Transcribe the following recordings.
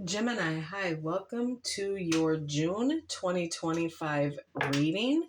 Gemini, hi, welcome to your June 2025 reading.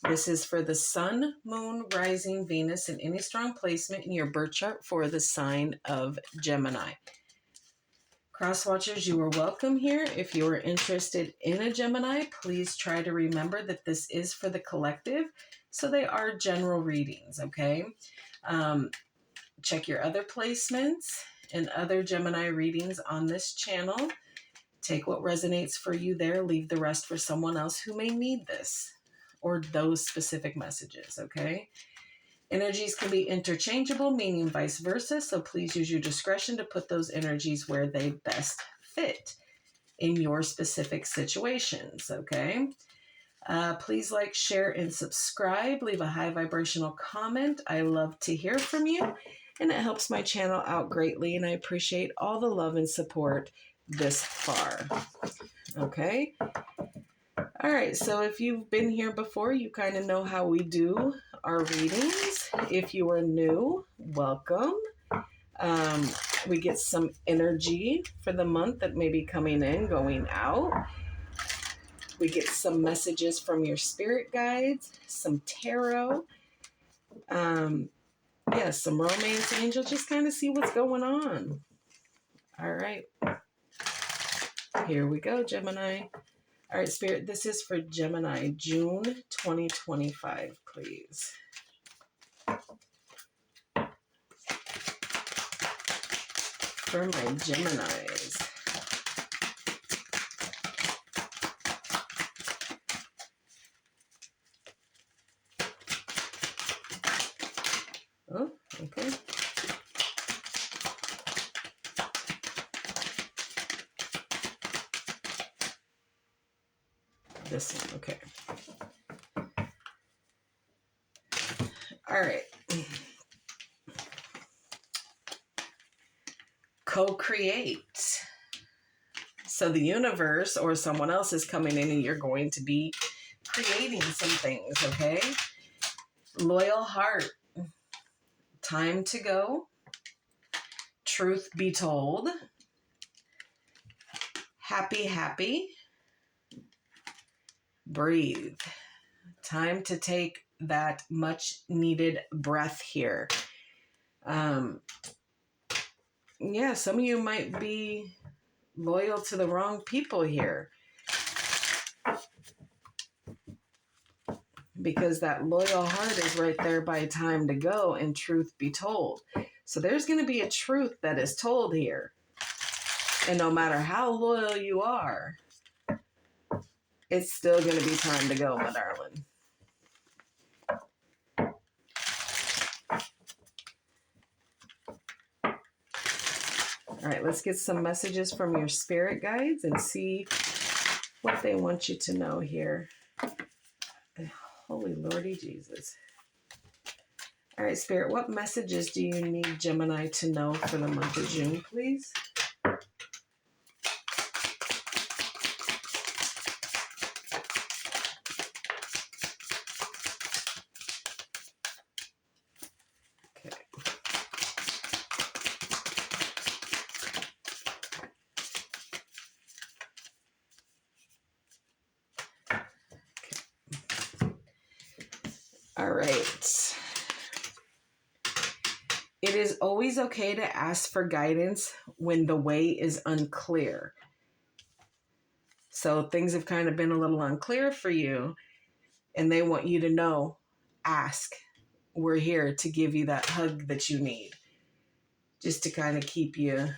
This is for the Sun, Moon, Rising, Venus, and any strong placement in your birth chart for the sign of Gemini. Crosswatchers, you are welcome here. If you are interested in a Gemini, please try to remember that this is for the collective, so they are general readings, okay? Check your other placements and other Gemini readings on this channel. Take what resonates for you there, leave the rest for someone else who may need this or those specific messages, okay? Energies can be interchangeable, meaning vice versa, so please use your discretion to put those energies where they best fit in your specific situations, okay? Please like, share, and subscribe. Leave a high vibrational comment. I love to hear from you, and it helps my channel out greatly, and I appreciate all the love and support this far. Okay? All right, so if you've been here before, you kind of know how we do our readings. If you are new, welcome. We get some energy for the month that may be coming in, going out. We get some messages from your spirit guides, some tarot, some romance angel, just kind of see what's going on. All right. Here we go, Gemini. All right, Spirit, this is for Gemini, June 2025, please. For my Geminis. Oh, okay. This one, okay. All right. Co-create. So the universe or someone else is coming in and you're going to be creating some things, okay? Loyal heart. Time to go. Truth be told. Happy. Breathe. Time to take that much needed breath here. Some of you might be loyal to the wrong people here, because that loyal heart is right there by time to go and truth be told. So there's going to be a truth that is told here. And no matter how loyal you are, it's still going to be time to go, my darling. All right, let's get some messages from your spirit guides and see what they want you to know here. Holy Lordy Jesus. All right, Spirit, what messages do you need Gemini to know for the month of June, please? All right. It is always okay to ask for guidance when the way is unclear. So things have kind of been a little unclear for you, and they want you to know, ask. We're here to give you that hug that you need, just to kind of keep you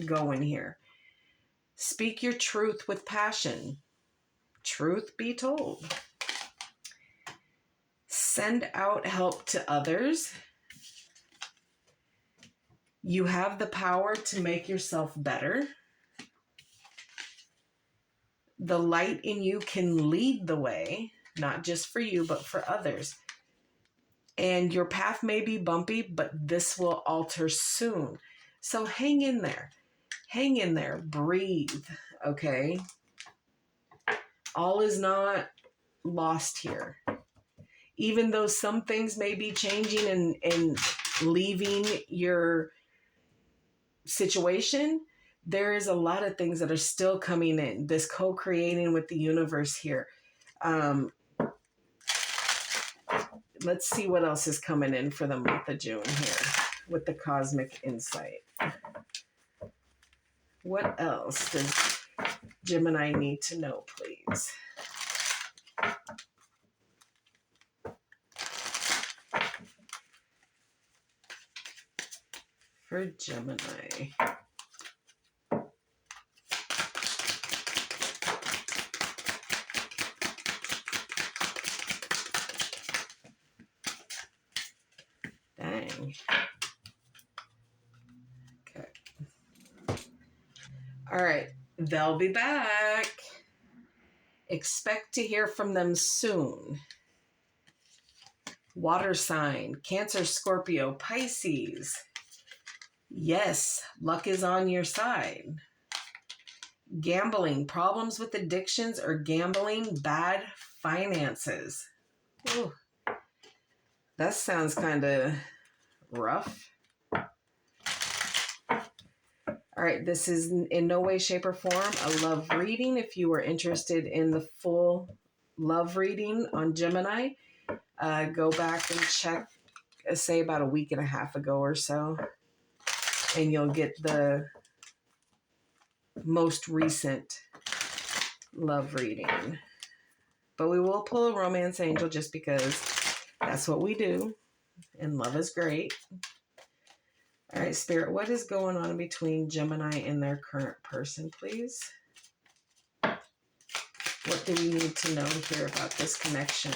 going here. Speak your truth with passion. Truth be told. Send out help to others. You have the power to make yourself better. The light in you can lead the way, not just for you, but for others. And your path may be bumpy, but this will alter soon. So hang in there. Hang in there. Breathe, okay? All is not lost here. Even though some things may be changing and leaving your situation, there is a lot of things that are still coming in. This co-creating with the universe here. Let's see what else is coming in for the month of June here with the cosmic insight. What else does Gemini need to know, please? For Gemini. Dang. Okay. All right. They'll be back. Expect to hear from them soon. Water sign, Cancer, Scorpio, Pisces. Yes, luck is on your side. Gambling, problems with addictions or gambling, bad finances. Ooh, that sounds kind of rough. All right, this is in no way, shape, or form a love reading. If you are interested in the full love reading on Gemini, go back and check, say about a week and a half ago or so, and you'll get the most recent love reading. But we will pull a romance angel just because that's what we do, and love is great. All right, Spirit, what is going on between Gemini and their current person, please? What do we need to know here about this connection?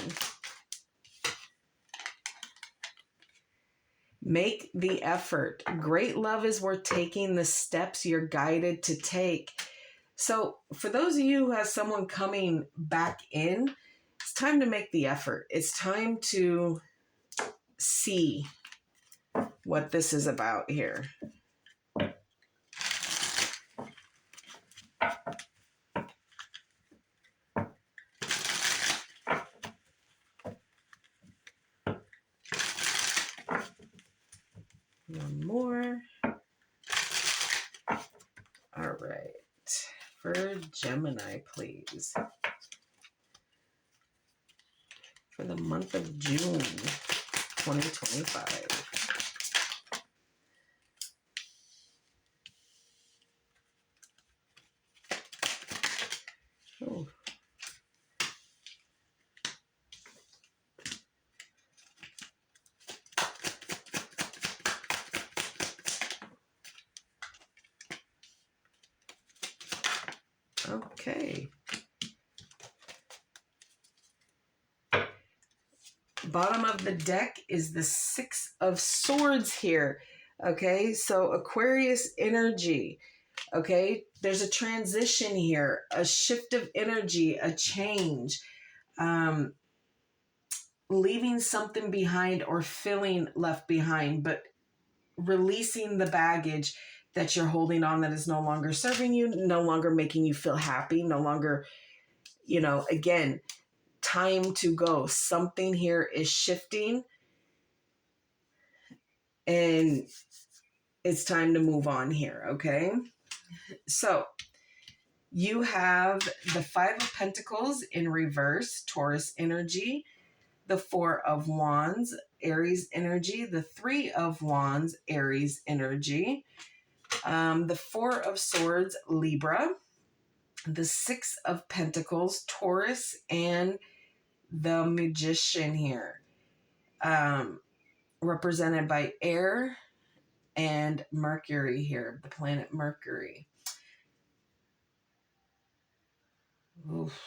Make the effort. Great love is worth taking the steps you're guided to take. So for those of you who have someone coming back in, it's time to make the effort. It's time to see what this is about here. One more. All right. For Gemini, please. For the month of June, 2025. Oh. Okay. Bottom of the deck is the Six of Swords here. Okay, so Aquarius energy. Okay, there's a transition here, a shift of energy, a change, leaving something behind or feeling left behind, but releasing the baggage that you're holding on that is no longer serving you, no longer making you feel happy, no longer, again, time to go. Something here is shifting and it's time to move on here, okay? So you have the Five of Pentacles in reverse, Taurus energy, the Four of Wands, Aries energy, the Three of Wands, Aries energy, the Four of Swords, Libra, the Six of Pentacles, Taurus, and the Magician here, represented by air and Mercury here, the planet Mercury. Oof.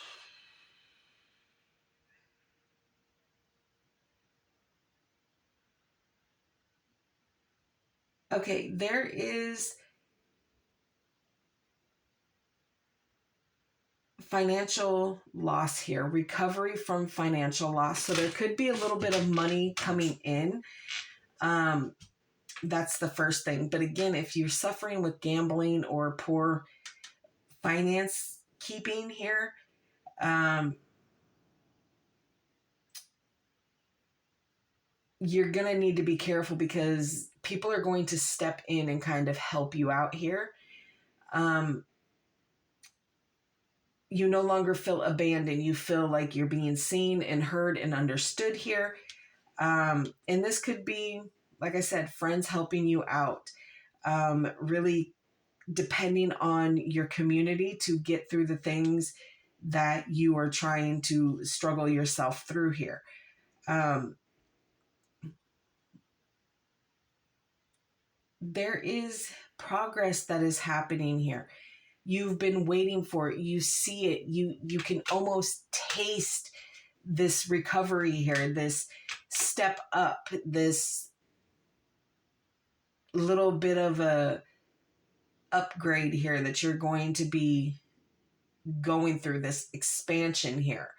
Okay, there is financial loss here, recovery from financial loss. So there could be a little bit of money coming in. That's the first thing. But again, if you're suffering with gambling or poor finance keeping here, you're going to need to be careful because people are going to step in and kind of help you out here. You no longer feel abandoned. You feel like you're being seen and heard and understood here. And this could be, like I said, friends helping you out, really depending on your community to get through the things that you are trying to struggle yourself through here. There is progress that is happening here. You've been waiting for it. You see it. You can almost taste this recovery here, this step up, this little bit of a upgrade here that you're going to be going through, this expansion here.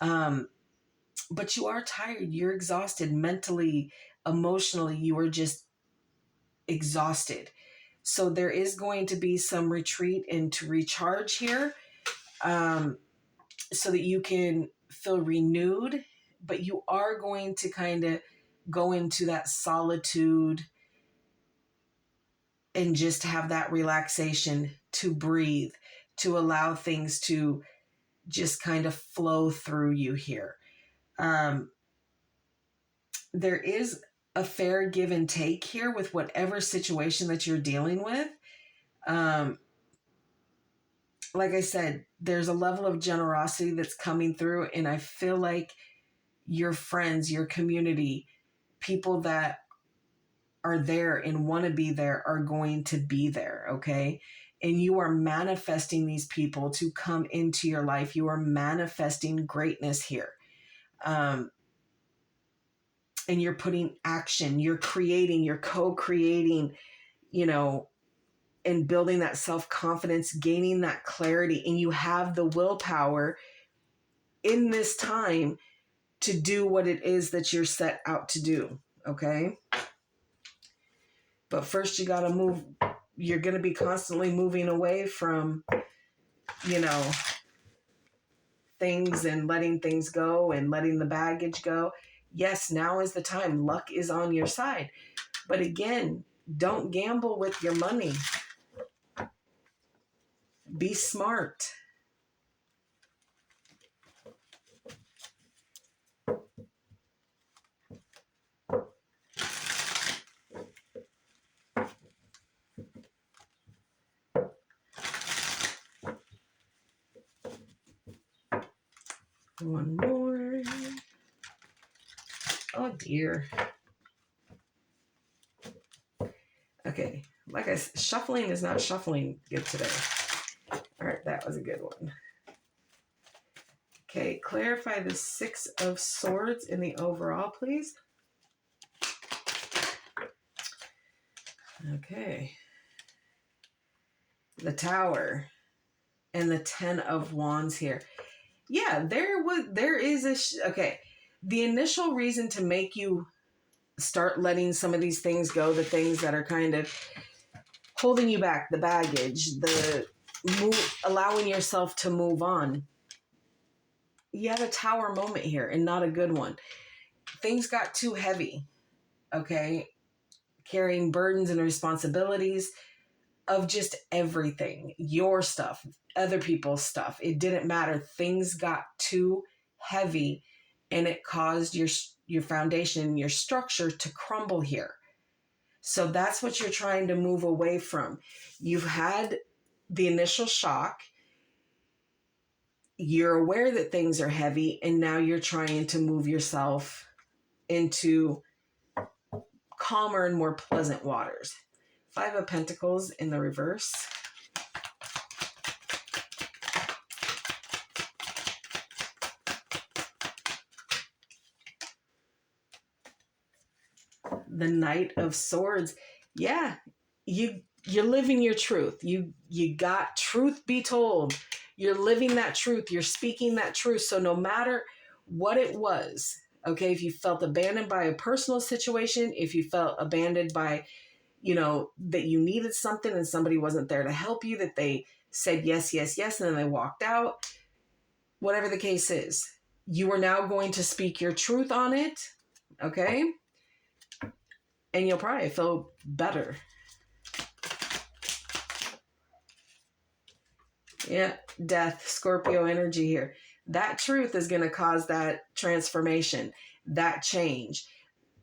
But you are tired. You're exhausted mentally, emotionally. You are just exhausted. So there is going to be some retreat and to recharge here, so that you can feel renewed, but you are going to kind of go into that solitude and just have that relaxation to breathe, to allow things to just kind of flow through you here. There is a fair give and take here with whatever situation that you're dealing with. Like I said, there's a level of generosity that's coming through, and I feel like your friends, your community, people that are there and want to be there are going to be there, okay? And you are manifesting these people to come into your life. You are manifesting greatness here. And you're putting action, you're creating, you're co-creating, and building that self-confidence, gaining that clarity, and you have the willpower in this time to do what it is that you're set out to do, okay? But first you got to move. You're going to be constantly moving away from, things and letting things go and letting the baggage go. Yes, now is the time. Luck is on your side. But again, don't gamble with your money. Be smart. One more. Oh dear. Okay, like I said, shuffling is not shuffling good today. All right, that was a good one. Okay, clarify the Six of Swords in the overall, please. Okay. The Tower and the Ten of Wands here. Yeah, there is okay. The initial reason to make you start letting some of these things go, the things that are kind of holding you back, the baggage, allowing yourself to move on. You had a Tower moment here and not a good one. Things got too heavy, okay? Carrying burdens and responsibilities of just everything, your stuff, other people's stuff. It didn't matter. Things got too heavy and it caused your foundation, your structure to crumble here. So that's what you're trying to move away from. You've had the initial shock. You're aware that things are heavy, and now you're trying to move yourself into calmer and more pleasant waters. Five of Pentacles in the reverse. The Knight of Swords. Yeah, you're living your truth. You got truth be told. You're living that truth. You're speaking that truth. So no matter what it was, okay, if you felt abandoned by a personal situation, if you felt abandoned by, that you needed something and somebody wasn't there to help you, that they said yes, yes, yes, and then they walked out, whatever the case is, you are now going to speak your truth on it, okay? And you'll probably feel better. Yeah, death, Scorpio energy here. That truth is going to cause that transformation, that change,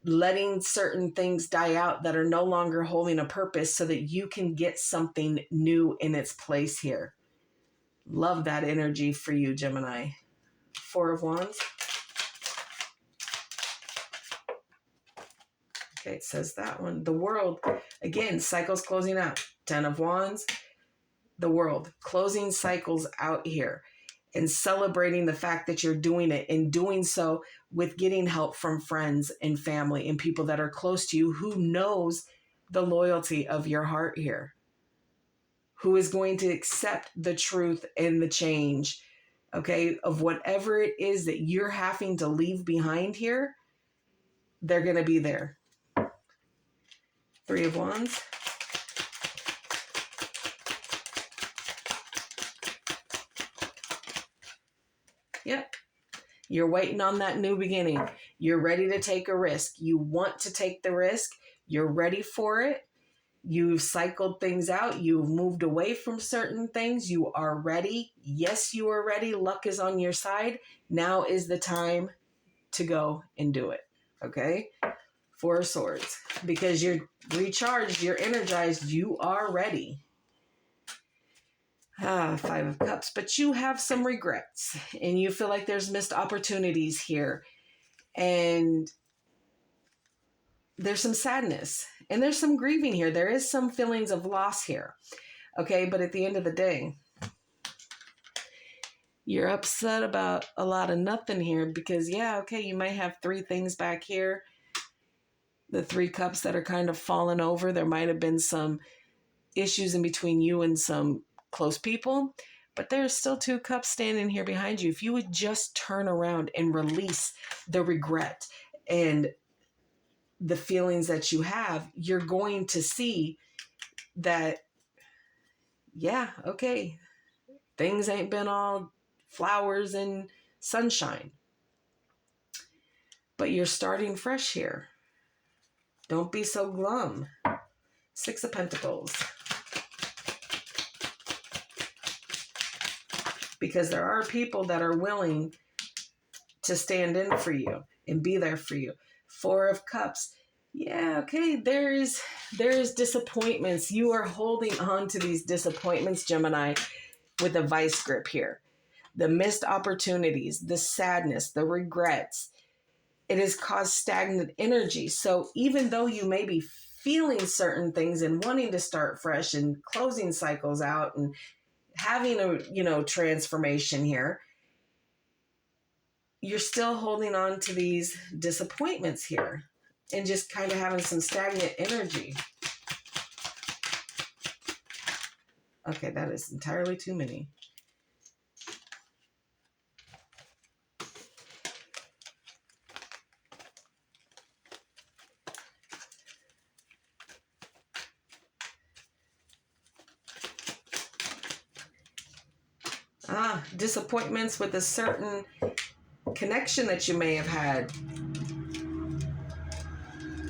letting certain things die out that are no longer holding a purpose so that you can get something new in its place here. Love that energy for you, Gemini. Four of Wands. Okay, it says that one. The World, again, cycles closing out. 10 of Wands, the World, closing cycles out here and celebrating the fact that you're doing it and doing so with getting help from friends and family and people that are close to you who knows the loyalty of your heart here, who is going to accept the truth and the change, okay, of whatever it is that you're having to leave behind here. They're going to be there. Three of Wands. Yep. You're waiting on that new beginning. You're ready to take a risk. You want to take the risk. You're ready for it. You've cycled things out. You've moved away from certain things. You are ready. Yes, you are ready. Luck is on your side. Now is the time to go and do it. Okay? Four of Swords. Because you're recharged, you're energized, you are ready. Five of Cups. But you have some regrets and you feel like there's missed opportunities here. And there's some sadness and there's some grieving here. There is some feelings of loss here. Okay, but at the end of the day, you're upset about a lot of nothing here because, yeah, okay, you might have three things back here. The three cups that are kind of falling over. There might have been some issues in between you and some close people, but there's still two cups standing here behind you. If you would just turn around and release the regret and the feelings that you have, you're going to see that, yeah, okay, things ain't been all flowers and sunshine, but you're starting fresh here. Don't be so glum. Six of Pentacles. Because there are people that are willing to stand in for you and be there for you. Four of Cups. Yeah, okay, there's disappointments. You are holding on to these disappointments, Gemini, with a vice grip here. The missed opportunities, the sadness, the regrets. It has caused stagnant energy. So even though you may be feeling certain things and wanting to start fresh and closing cycles out and having a transformation here, you're still holding on to these disappointments here and just kind of having some stagnant energy. Okay, that is entirely too many. Disappointments with a certain connection that you may have had.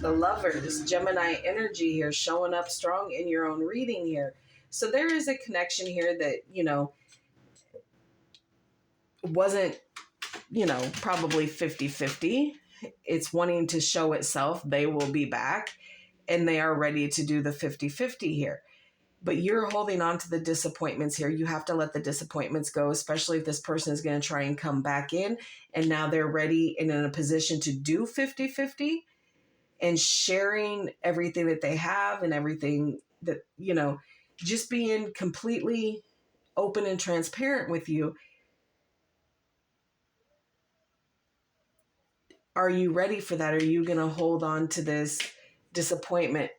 The Lovers, Gemini energy here, showing up strong in your own reading here. So there is a connection here that, wasn't, probably 50-50. It's wanting to show itself. They will be back and they are ready to do the 50-50 here. But you're holding on to the disappointments here. You have to let the disappointments go, especially if this person is going to try and come back in and now they're ready and in a position to do 50-50 and sharing everything that they have and everything that, just being completely open and transparent with you. Are you ready for that? Are you going to hold on to this disappointment?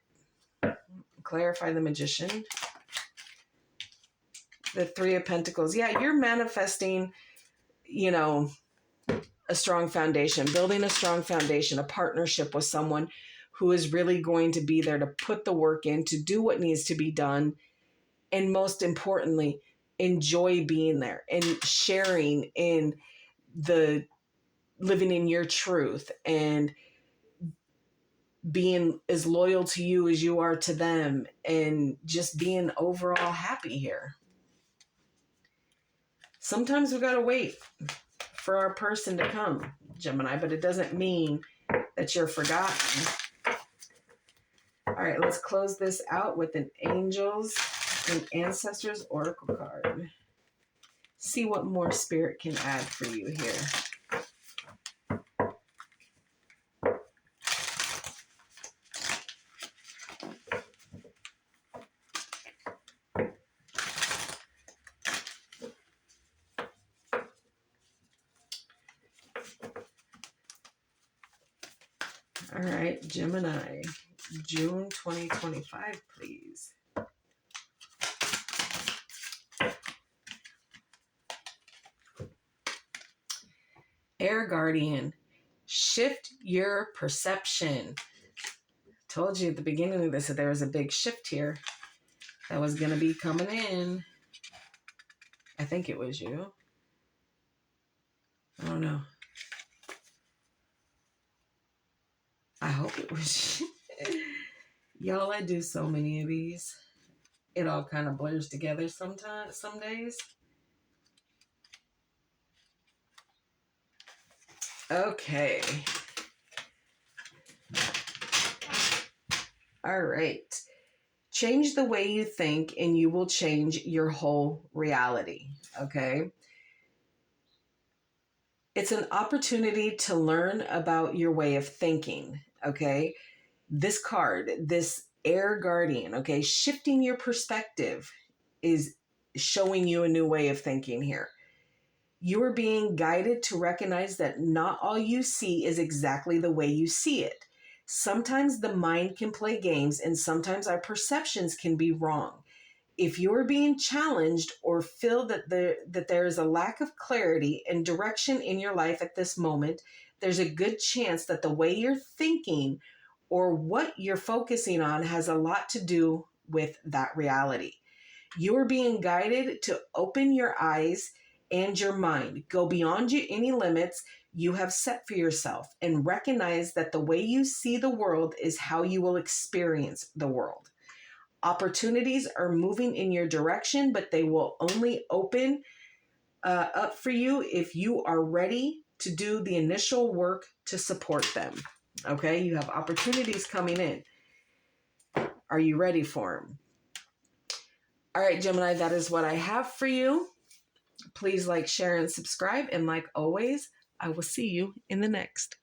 Clarify the Magician. The Three of Pentacles. Yeah, you're manifesting, a strong foundation, building a strong foundation, a partnership with someone who is really going to be there to put the work in, to do what needs to be done. And most importantly, enjoy being there and sharing in the living in your truth and being as loyal to you as you are to them and just being overall happy here. Sometimes we got to wait for our person to come, Gemini, but it doesn't mean that you're forgotten. All right, let's close this out with an Angels and Ancestors Oracle card. See what more Spirit can add for you here. All right, Gemini, June 2025, please. Air Guardian, shift your perception. Told you at the beginning of this that there was a big shift here that was going to be coming in. I think it was you. I don't know. I hope it was you. Y'all, I do so many of these. It all kind of blurs together sometimes, some days. Okay. All right. Change the way you think and you will change your whole reality. Okay. It's an opportunity to learn about your way of thinking. Okay. This card, this Air Guardian, okay, shifting your perspective is showing you a new way of thinking here. You are being guided to recognize that not all you see is exactly the way you see it. Sometimes the mind can play games and sometimes our perceptions can be wrong. If you're being challenged or feel that there is a lack of clarity and direction in your life at this moment, there's a good chance that the way you're thinking or what you're focusing on has a lot to do with that reality. You are being guided to open your eyes and your mind, go beyond any limits you have set for yourself, and recognize that the way you see the world is how you will experience the world. Opportunities are moving in your direction, but they will only open up for you if you are ready to do the initial work to support them. Okay, you have opportunities coming in. Are you ready for them? All right, Gemini, that is what I have for you. Please like, share, and subscribe. And like always, I will see you in the next.